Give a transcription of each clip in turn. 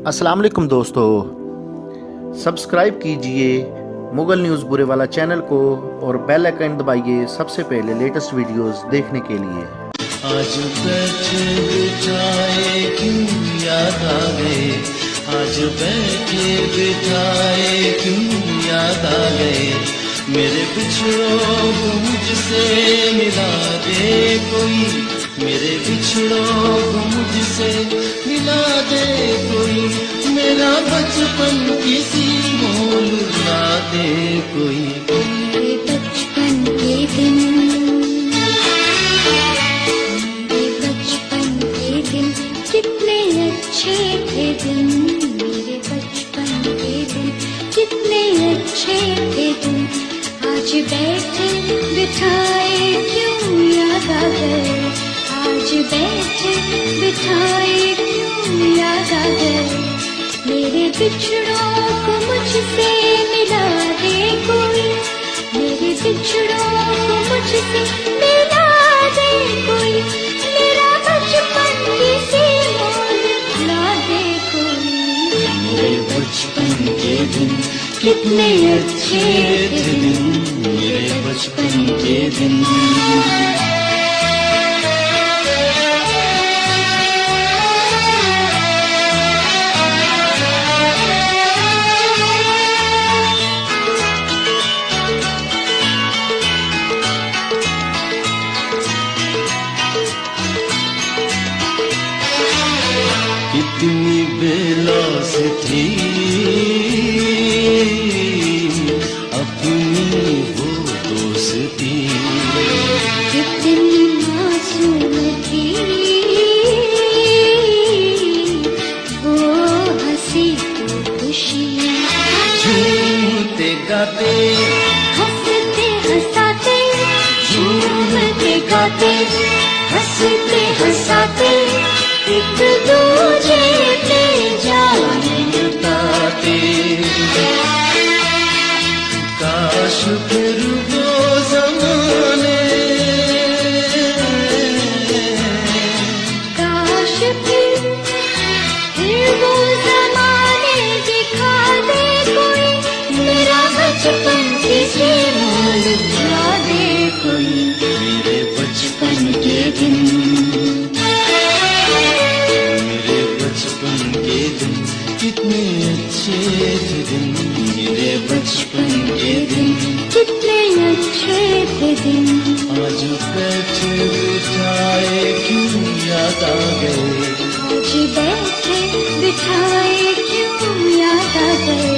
अस्सलाम वालेकुम दोस्तों, सब्सक्राइब कीजिए मुगल न्यूज़ बुरेवाला चैनल को और बेल आइकन दबाइए सबसे पहले लेटेस्ट वीडियोस देखने के लिए। आज बैठे बिठाए क्यों याद आ गए, आज बैठे बिठाए क्यों याद आ गए, मेरे बिछड़ों को मुझसे मिला दे कोई, मेरे बिछड़ों को मुझसे मिला दे कोई, मेरा बचपन किसी मोल ला दे कोई। मेरे बचपन के दिन, मेरे बचपन के दिन कितने अच्छे थे दिन, मेरे बचपन के दिन कितने अच्छे थे दिन, आज बैठे बिठाए क्यों याद आ गए, आज बैठे बिठाए क्यों याद आ गए, मेरे बिछड़ों को मुझसे मिला दे कोई, मेरे बिछड़ों को मुझसे मिला दे कोई, मेरा बचपन किसी मोल ला दे कोई। मेरे बचपन के दिन कितने अच्छे थे दिन, मेरे बचपन के दिन। कितनी बेलास थी अपनी वो दोस्ती, कितनी मासूम थी वो हंसी तो खुशी, झूमते गाते हंसते हंसाते, झूमते गाते हंसते हंसाते, एक दूजे पे जान लुटाते, काश फिर वो ज़माने, काश फिर वो ज़माने दिखा दे कोई, मेरा बचपन किसी मोल ला दे कोई। मेरे बचपन के दिन, मेरे बचपन के दिन कितने अच्छे थे दिन, मेरे बचपन के दिन कितने अच्छे थे दिन, आज बैठे बिठाए क्यों याद आ गए, आज बैठे बिठाए क्यों याद आ गए,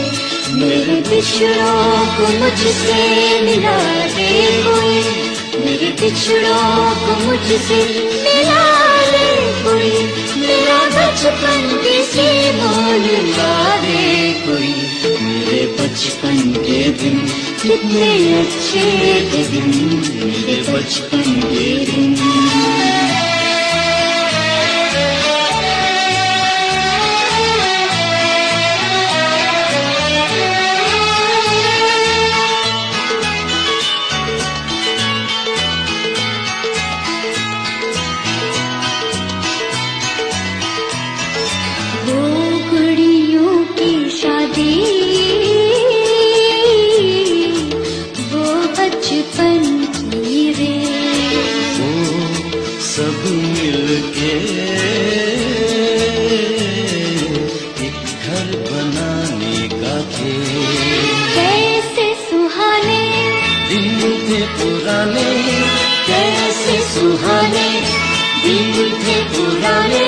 मेरे बिछड़ों को मुझसे मिला दे कोई, मेरे बिछड़ों को मुझसे मिला दे कोई, मेरा बचपन किसी मोल ला दे कोई। मेरे बचपन के दिन कितने अच्छे थे दिन, मेरे बचपन के दिन। सब मिलके एक घर बनाने का थे, कैसे सुहाने दिन थे पुराने, कैसे सुहाने दिन थे पुराने,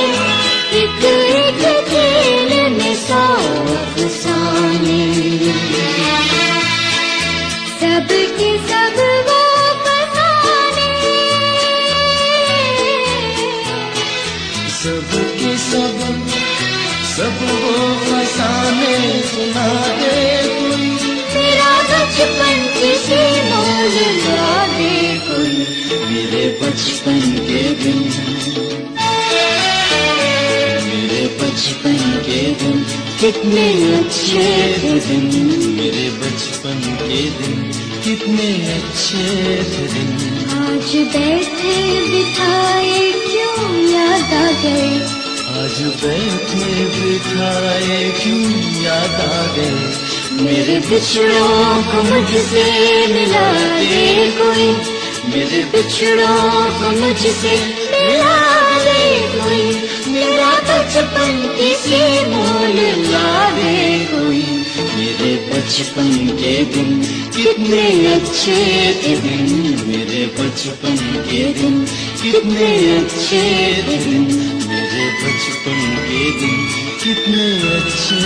एक एक खेल में सौ अफसाने, सबके सब वो फसाने, सबके सब वो फसाने, सुना दे कोई, मेरा बचपन किसी मोल ला दे कोई। मेरे बचपन के दिन, मेरे बचपन के दिन कितने अच्छे थे दिन, मेरे बचपन के दिन कितने अच्छे थे दिन, आज बैठे बिठाए क्यों याद आ गए, आज बैठे बिठाए क्यों याद आ गए। मेरे बिछड़ों को मुझसे मिला दे कोई, मेरे बिछड़ों को मुझसे मिला दे कोई, मेरा बचपन किसी मोल ला दे कोई। मेरे बचपन के दिन कितने अच्छे थे दिन, मेरे बचपन के दिन कितने अच्छे थे दिन, मेरे बचपन के दिन कितने अच्छे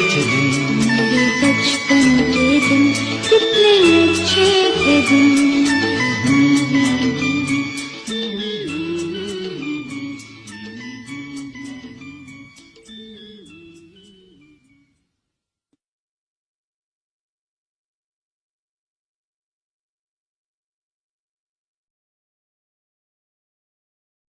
थे दिन, मेरे बचपन के दिन कितने अच्छे थे दिन।